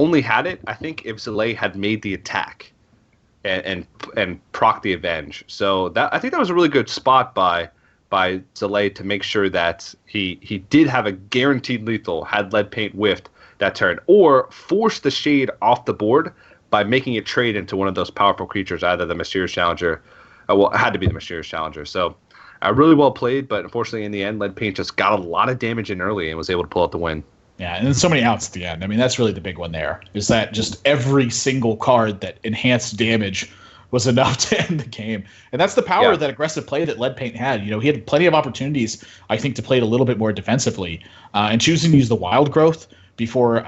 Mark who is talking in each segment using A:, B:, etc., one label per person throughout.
A: only had it, I think, if Zalae had made the attack and proc the avenge. So that I think that was a really good spot by Zalae to make sure that he did have a guaranteed lethal had Leadpaint whiffed that turn, or force the shade off the board by making it trade into one of those powerful creatures, either the Mysterious Challenger, well, it had to be the Mysterious Challenger. So really well played, but unfortunately in the end, Leadpaint just got a lot of damage in early and was able to pull out the win.
B: Yeah, and then so many outs at the end. I mean, that's really the big one there, is that just every single card that enhanced damage was enough to end the game. And that's the power of that aggressive play that Leadpaint had. You know, he had plenty of opportunities, I think, to play it a little bit more defensively. And choosing to use the Wild Growth before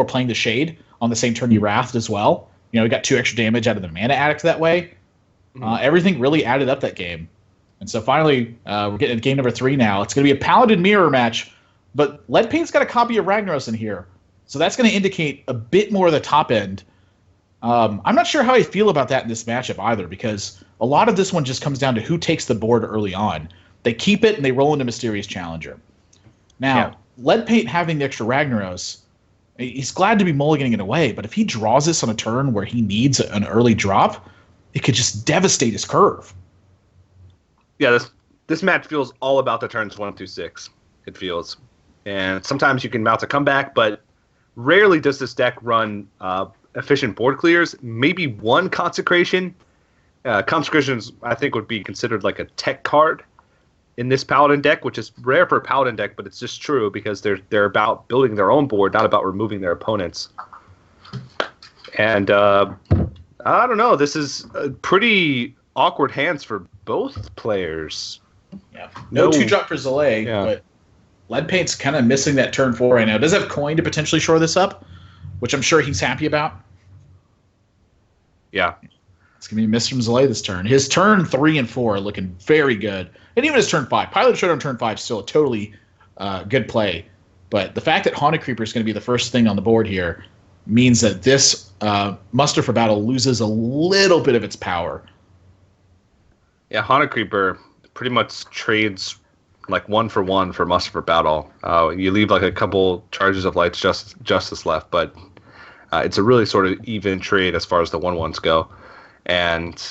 B: playing the Shade on the same turn he Wrathed as well. You know, he got 2 extra damage out of the Mana Addict that way. Everything really added up that game. And so finally, we're getting to game number 3 now. It's going to be a Paladin Mirror match. But Leadpaint's got a copy of Ragnaros in here, so that's going to indicate a bit more of the top end. I'm not sure how I feel about that in this matchup either, because a lot of this one just comes down to who takes the board early on. They keep it and they roll into Mysterious Challenger. Now, Leadpaint having the extra Ragnaros, he's glad to be mulliganing it away, but if he draws this on a turn where he needs an early drop, it could just devastate his curve.
A: Yeah, this match feels all about the turns 1 through 6, it feels. And sometimes you can mount a comeback, but rarely does this deck run efficient board clears. Maybe one Consecration. Consecrations, I think, would be considered like a tech card in this Paladin deck, which is rare for a Paladin deck, but it's just true because they're about building their own board, not about removing their opponents. And I don't know. This is pretty awkward hands for both players.
B: Yeah, no 2-drop for Zalae, but Leadpaint's kind of missing that turn 4 right now. Does have coin to potentially shore this up, which I'm sure he's happy about.
A: Yeah.
B: It's going to be a miss from Zalae this turn. His turn 3 and 4 are looking very good. And even his turn 5. Pilot Showdown turn 5 is still a totally good play. But the fact that Haunted Creeper is going to be the first thing on the board here means that this Muster for Battle loses a little bit of its power.
A: Yeah, Haunted Creeper pretty much trades like 1-for-1 for Muster for Battle. You leave like a couple charges of Light's Justice left, but it's a really sort of even trade as far as the 1/1s go. And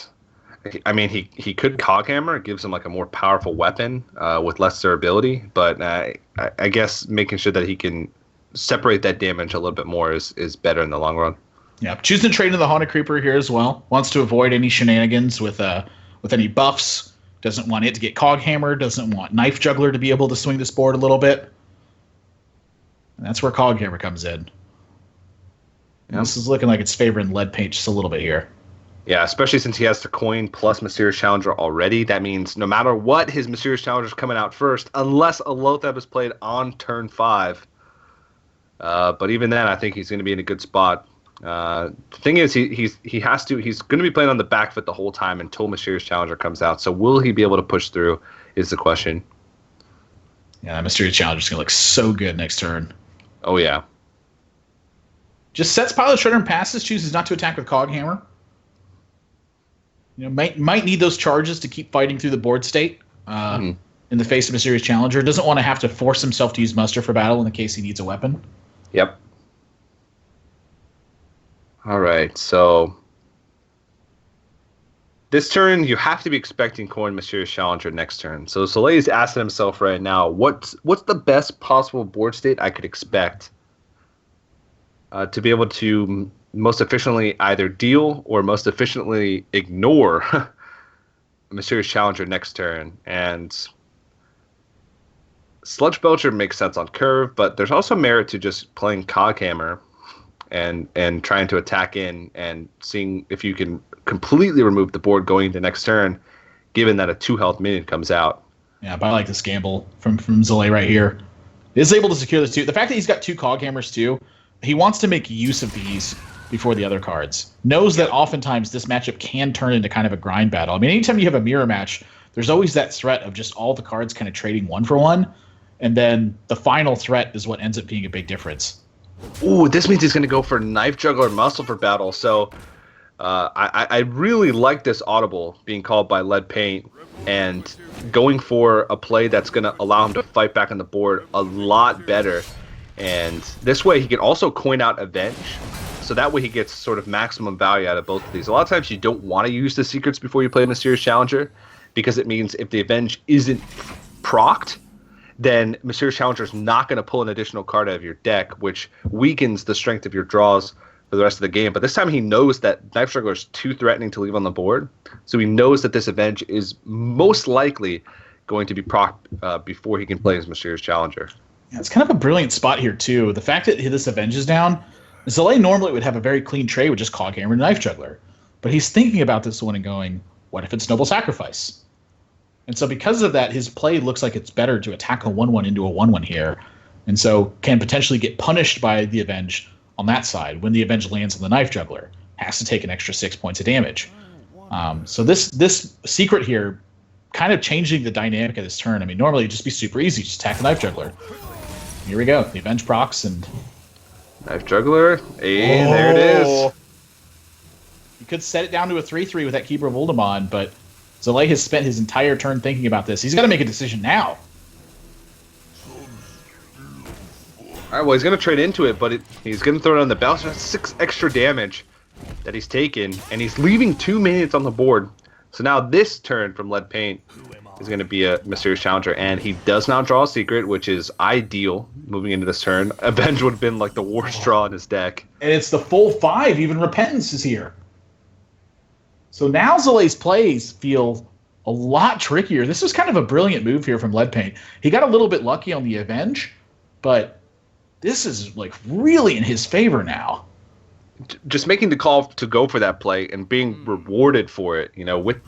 A: I mean, he could Coghammer. It gives him like a more powerful weapon with less durability, but I guess making sure that he can separate that damage a little bit more is better in the long run.
B: Yeah, choosing to trade into the Haunted Creeper here as well. Wants to avoid any shenanigans with any buffs. Doesn't want it to get Coghammer. Doesn't want Knife Juggler to be able to swing this board a little bit. And that's where Coghammer comes in. Yep. This is looking like it's favoring Leadpaint just a little bit here.
A: Yeah, especially since he has the coin plus Mysterious Challenger already. That means no matter what, his Mysterious Challenger is coming out first, unless a Loatheb is played on turn 5. But even then, I think he's going to be in a good spot. The thing is, he's going to be playing on the back foot the whole time until Mysterious Challenger comes out. So will he be able to push through is the question.
B: Yeah, Mysterious Challenger is going to look so good next turn.
A: Oh, yeah.
B: Just sets Pilot Shredder and passes, chooses not to attack with Coghammer. You know, might need those charges to keep fighting through the board state in the face of Mysterious Challenger. Doesn't want to have to force himself to use Muster for Battle in the case he needs a weapon.
A: Yep. All right, so this turn you have to be expecting coin Mysterious Challenger next turn. So Zalae is asking himself right now, what's the best possible board state I could expect to be able to most efficiently either deal or most efficiently ignore Mysterious Challenger next turn. And Sludge Belcher makes sense on curve, but there's also merit to just playing Coghammer and trying to attack in and seeing if you can completely remove the board going into next turn, given that a 2-health minion comes out.
B: Yeah, but I like this gamble from Zalae right here. Is able to secure this too. The fact that he's got 2 Coghammers too, he wants to make use of these before the other cards. Knows that oftentimes this matchup can turn into kind of a grind battle. I mean, anytime you have a mirror match, there's always that threat of just all the cards kind of trading 1-for-1, and then the final threat is what ends up being a big difference.
A: Ooh, this means he's going to go for Knife Juggler Muscle for Battle. So I really like this audible being called by Leadpaint and going for a play that's going to allow him to fight back on the board a lot better. And this way he can also coin out Avenge, so that way he gets sort of maximum value out of both of these. A lot of times you don't want to use the secrets before you play Mysterious Challenger, because it means if the Avenge isn't procced, then Mysterious Challenger is not going to pull an additional card out of your deck, which weakens the strength of your draws for the rest of the game. But this time he knows that Knife Juggler is too threatening to leave on the board, so he knows that this Avenge is most likely going to be procced before he can play his Mysterious Challenger.
B: Yeah, it's kind of a brilliant spot here, too. The fact that this Avenge is down, Zalae normally would have a very clean trade with just Coghammer and Knife Juggler. But he's thinking about this one and going, what if it's Noble Sacrifice? And so because of that, his play looks like it's better to attack a 1-1 into a 1-1 here. And so can potentially get punished by the Avenge on that side. When the Avenge lands on the Knife Juggler, has to take an extra 6 points of damage. So this secret here kind of changing the dynamic of this turn. I mean, normally it'd just be super easy. Just attack the Knife Juggler. Here we go. The Avenge procs and...
A: Knife Juggler. Hey, there it is.
B: You could set it down to a 3-3 with that Keeper of Uldamon, but Zalae has spent his entire turn thinking about this. He's got to make a decision now.
A: All right, well, he's going to trade into it, but he's going to throw it on the belt. So that's 6 extra damage that he's taken, and he's leaving 2 minutes on the board. So now this turn from Leadpaint is going to be a Mysterious Challenger, and he does not draw a secret, which is ideal moving into this turn. Avenge would have been like the worst draw in his deck.
B: And it's the full 5. Even Repentance is here. So now Zalae's plays feel a lot trickier. This was kind of a brilliant move here from Leadpaint. He got a little bit lucky on the Avenge, but this is like really in his favor now.
A: Just making the call to go for that play and being rewarded for it,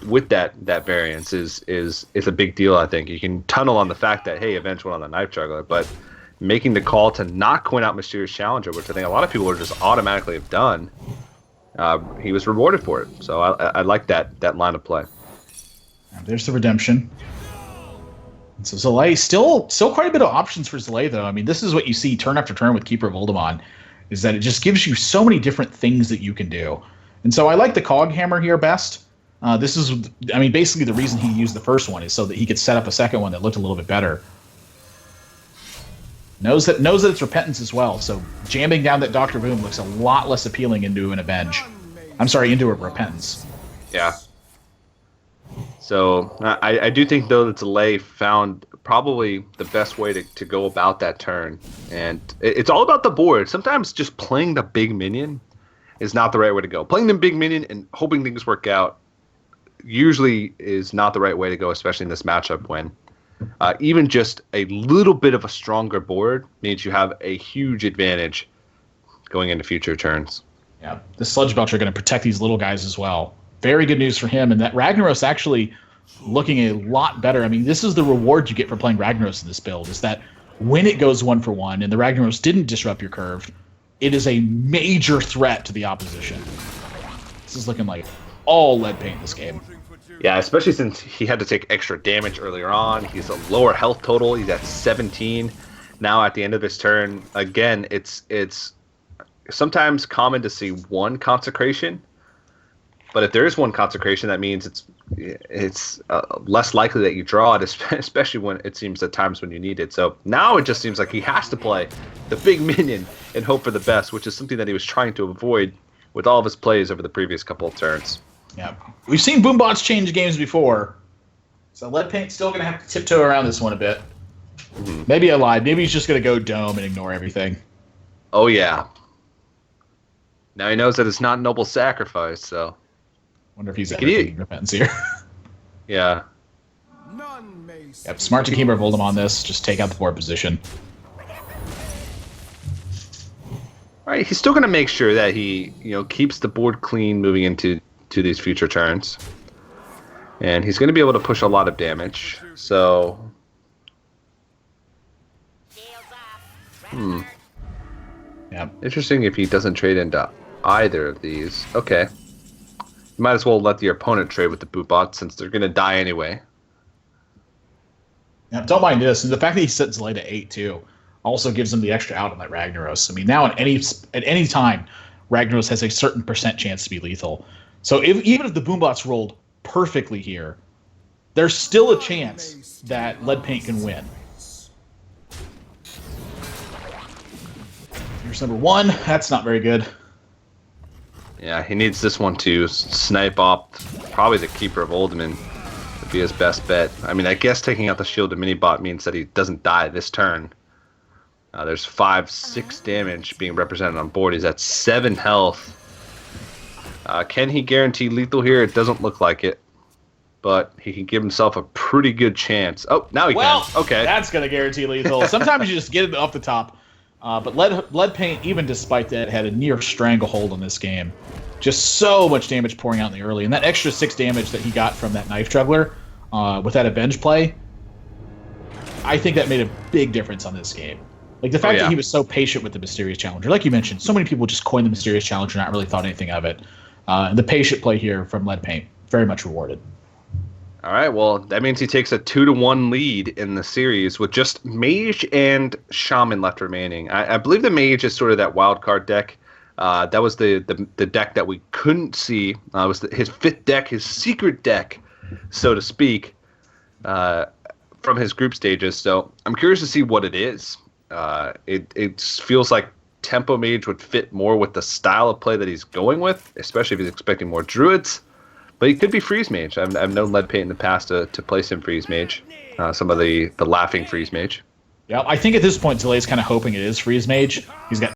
A: with that variance is a big deal. I think you can tunnel on the fact that, hey, Avenge went on the Knife Juggler, but making the call to not coin out Mysterious Challenger, which I think a lot of people would just automatically have done, he was rewarded for it. So I like that line of play.
B: There's the redemption. And so Zalae, still quite a bit of options for Zalae, though. I mean, this is what you see turn after turn with Keeper of Uldamon, is that it just gives you so many different things that you can do. And so I like the Coghammer here best. This is, I mean, basically the reason he used the first one is so that he could set up a second one that looked a little bit better. Knows that it's Repentance as well, so jamming down that Dr. Boom looks a lot less appealing into an Avenge. I'm sorry, into a Repentance.
A: Yeah. So I do think, though, that Zalae found probably the best way to go about that turn. And it's all about the board. Sometimes just playing the big minion is not the right way to go. Playing the big minion and hoping things work out usually is not the right way to go, especially in this matchup when even just a little bit of a stronger board means you have a huge advantage going into future turns.
B: Yeah, the Sludge Belcher are going to protect these little guys as well. Very good news for him, and that Ragnaros actually looking a lot better. I mean, this is the reward you get for playing Ragnaros in this build, is that when it goes 1-for-1 and the Ragnaros didn't disrupt your curve, it is a major threat to the opposition. This is looking like all Leadpaint in this game.
A: Yeah, especially since he had to take extra damage earlier on. He's a lower health total. He's at 17. Now at the end of this turn, again, it's sometimes common to see one consecration. But if there is one consecration, that means it's less likely that you draw it, especially when it seems at times when you need it. So now it just seems like he has to play the big minion and hope for the best, which is something that he was trying to avoid with all of his plays over the previous couple of turns.
B: Yeah, we've seen Boombots change games before, so Leadpaint's still going to have to tiptoe around this one a bit. Mm-hmm. Maybe I lied. Maybe he's just going to go dome and ignore everything.
A: Oh, yeah. Now he knows that it's not Noble Sacrifice, so...
B: Wonder if he's taking Repentance here.
A: Yeah.
B: Yep, smart to Keeper of Uldamon on this. Just take out the board position.
A: All right, he's still going to make sure that he, keeps the board clean moving into these future turns. And he's going to be able to push a lot of damage. So...
B: Yeah.
A: Interesting if he doesn't trade into either of these. Okay. You might as well let the opponent trade with the Bootbot since they're going to die anyway.
B: Yeah, don't mind this. And the fact that he sets Zalae to 8 too also gives him the extra out on that Ragnaros. I mean, now at any time, Ragnaros has a certain % chance to be lethal. So even if the Boombots rolled perfectly here, there's still a chance that Leadpaint can win. Here's number 1. That's not very good.
A: Yeah, he needs this one to snipe off probably the Keeper of Oldman would be his best bet. I mean, I guess taking out the Shield of Minibot means that he doesn't die this turn. There's 5-6 damage being represented on board. He's at 7 health. Can he guarantee lethal here? It doesn't look like it. But he can give himself a pretty good chance. Oh, now he can. Okay.
B: That's going to guarantee lethal. Sometimes you just get it off the top. But Leadpaint, even despite that, had a near stranglehold on this game. Just so much damage pouring out in the early. And that extra 6 damage that he got from that Knife Juggler with that Avenge play, I think that made a big difference on this game. Like the fact that he was so patient with the Mysterious Challenger. Like you mentioned, so many people just coined the Mysterious Challenger, not really thought anything of it. And the patient play here from Leadpaint, very much rewarded.
A: All right, well, that means he takes a 2-1 lead in the series with just Mage and Shaman left remaining. I believe the Mage is sort of that wild card deck. That was the deck that we couldn't see. It was his 5th deck, his secret deck, so to speak, from his group stages. So I'm curious to see what it is. It feels like Tempo Mage would fit more with the style of play that he's going with, especially if he's expecting more Druids. But he could be Freeze Mage. I've known Leadpaint in the past to place him Freeze Mage. Some of the laughing Freeze Mage.
B: Yeah, I think at this point, Zalae's kind of hoping it is Freeze Mage. He's got